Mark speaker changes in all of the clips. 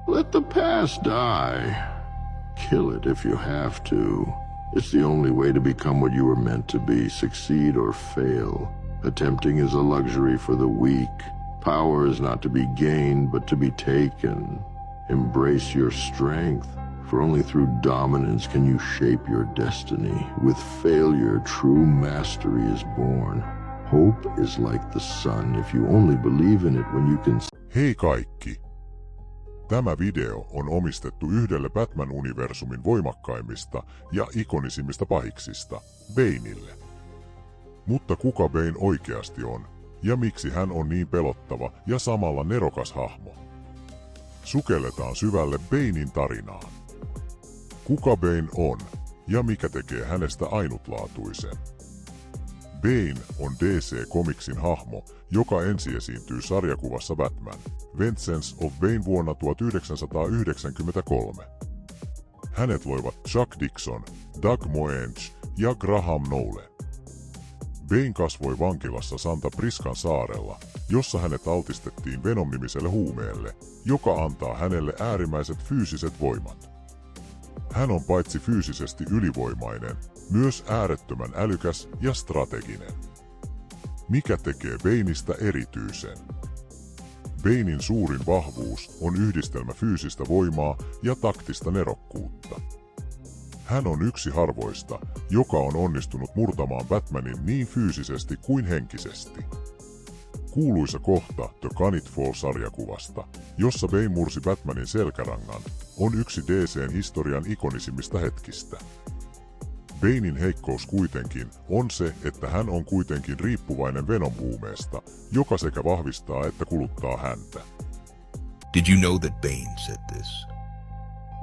Speaker 1: Let the past die. Kill it if you have to. It's the only way to become what you were meant to be, succeed or fail. Attempting is a luxury for the weak. Power is not to be gained, but to be taken. Embrace your strength, for only through dominance can you shape your destiny. With failure, true mastery is born. Hope is like the sun if you only believe in it when you can.
Speaker 2: Hei kaikki! Tämä video on omistettu yhdelle Batman-universumin voimakkaimmista ja ikonisimmista pahiksista, Baneille. Mutta kuka Bane oikeasti on, ja miksi hän on niin pelottava ja samalla nerokas hahmo? Sukelletaan syvälle Banein tarinaan. Kuka Bane on, ja mikä tekee hänestä ainutlaatuisen? Bane on DC-komiksin hahmo, joka ensi esiintyy sarjakuvassa Batman, Vengeance of Bane vuonna 1993. Hänet loivat Chuck Dixon, Doug Moench ja Graham Nolan. Bane kasvoi vankilassa Santa Priscan saarella, jossa hänet altistettiin Venom-nimiselle huumeelle, joka antaa hänelle äärimmäiset fyysiset voimat. Hän on paitsi fyysisesti ylivoimainen, myös äärettömän älykäs ja strateginen. Mikä tekee Baneista erityisen? Banein suurin vahvuus on yhdistelmä fyysistä voimaa ja taktista nerokkuutta. Hän on yksi harvoista, joka on onnistunut murtamaan Batmanin niin fyysisesti kuin henkisesti. Kuuluisa kohta The Can't Fall-sarjakuvasta, jossa Bane mursi Batmanin selkärangan, on yksi DC:n historian ikonisimmista hetkistä. Banein heikkous kuitenkin on se, että hän on kuitenkin riippuvainen Venom-huumeesta, joka sekä vahvistaa että kuluttaa häntä.
Speaker 3: Did you know that Bane said this?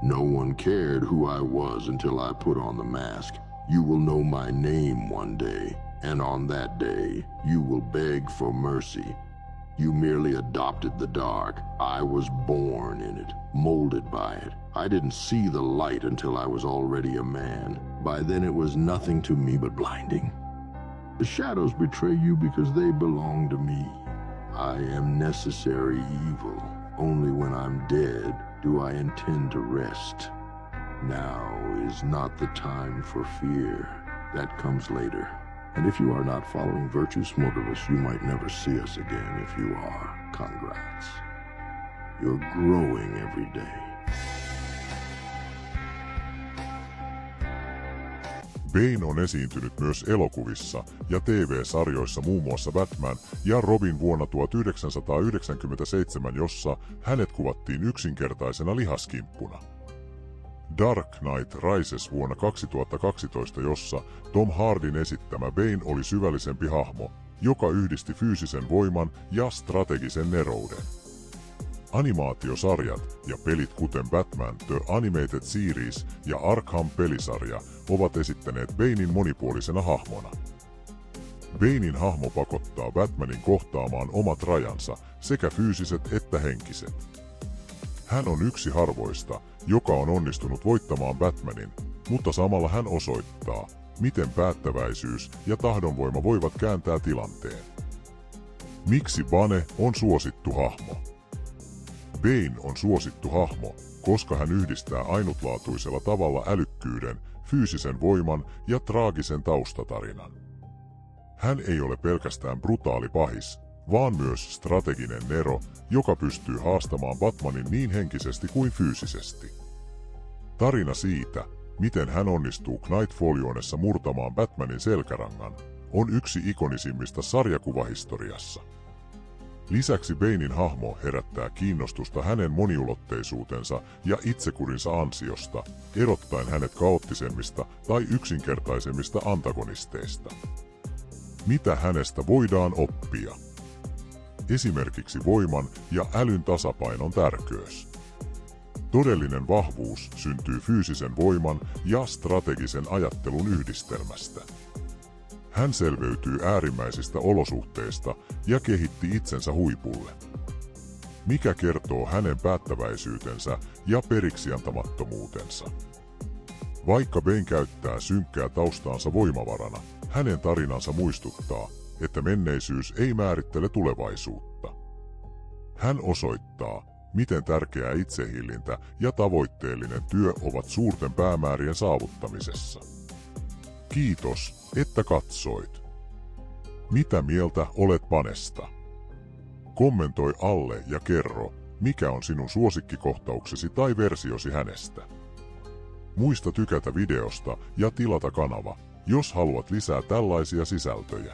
Speaker 1: No one cared who I was until I put on the mask. You will know my name one day, and on that day, you will beg for mercy. You merely adopted the dark. I was born in it, molded by it. I didn't see the light until I was already a man. By then it was nothing to me but blinding. The shadows betray you because they belong to me. I am necessary evil. Only when I'm dead do I intend to rest. Now is not the time for fear. That comes later. And if you are not following Virtue Smokerless, you might never see us again. If you are, congrats. You're growing every day.
Speaker 2: Bane on esiintynyt myös elokuvissa ja TV-sarjoissa muun muassa Batman ja Robin vuonna 1997, jossa hänet kuvattiin yksinkertaisena lihaskimppuna. Dark Knight Rises vuonna 2012, jossa Tom Hardyn esittämä Bane oli syvällisempi hahmo, joka yhdisti fyysisen voiman ja strategisen nerouden. Animaatiosarjat ja pelit kuten Batman The Animated Series ja Arkham-pelisarja ovat esittäneet Banein monipuolisena hahmona. Banein hahmo pakottaa Batmanin kohtaamaan omat rajansa, sekä fyysiset että henkiset. Hän on yksi harvoista, joka on onnistunut voittamaan Batmanin, mutta samalla hän osoittaa, miten päättäväisyys ja tahdonvoima voivat kääntää tilanteen. Miksi Bane on suosittu hahmo? Bane on suosittu hahmo, koska hän yhdistää ainutlaatuisella tavalla älykkyyden, fyysisen voiman ja traagisen taustatarinan. Hän ei ole pelkästään brutaali pahis, vaan myös strateginen nero, joka pystyy haastamaan Batmanin niin henkisesti kuin fyysisesti. Tarina siitä, miten hän onnistuu Knightfall-juonessa murtamaan Batmanin selkärangan, on yksi ikonisimmista sarjakuvahistoriassa. Lisäksi Banein hahmo herättää kiinnostusta hänen moniulotteisuutensa ja itsekurinsa ansiosta, erottaen hänet kaoottisemmista tai yksinkertaisemmista antagonisteista. Mitä hänestä voidaan oppia? Esimerkiksi voiman ja älyn tasapainon tärkeys. Todellinen vahvuus syntyy fyysisen voiman ja strategisen ajattelun yhdistelmästä. Hän selviytyy äärimmäisistä olosuhteista ja kehitti itsensä huipulle. Mikä kertoo hänen päättäväisyytensä ja periksiantamattomuutensa? Vaikka Bane käyttää synkkää taustaansa voimavarana, hänen tarinansa muistuttaa, että menneisyys ei määrittele tulevaisuutta. Hän osoittaa, miten tärkeää itsehillintä ja tavoitteellinen työ ovat suurten päämäärien saavuttamisessa. Kiitos, että katsoit. Mitä mieltä olet Panesta? Kommentoi alle ja kerro, mikä on sinun suosikkikohtauksesi tai versiosi hänestä. Muista tykätä videosta ja tilata kanava, jos haluat lisää tällaisia sisältöjä.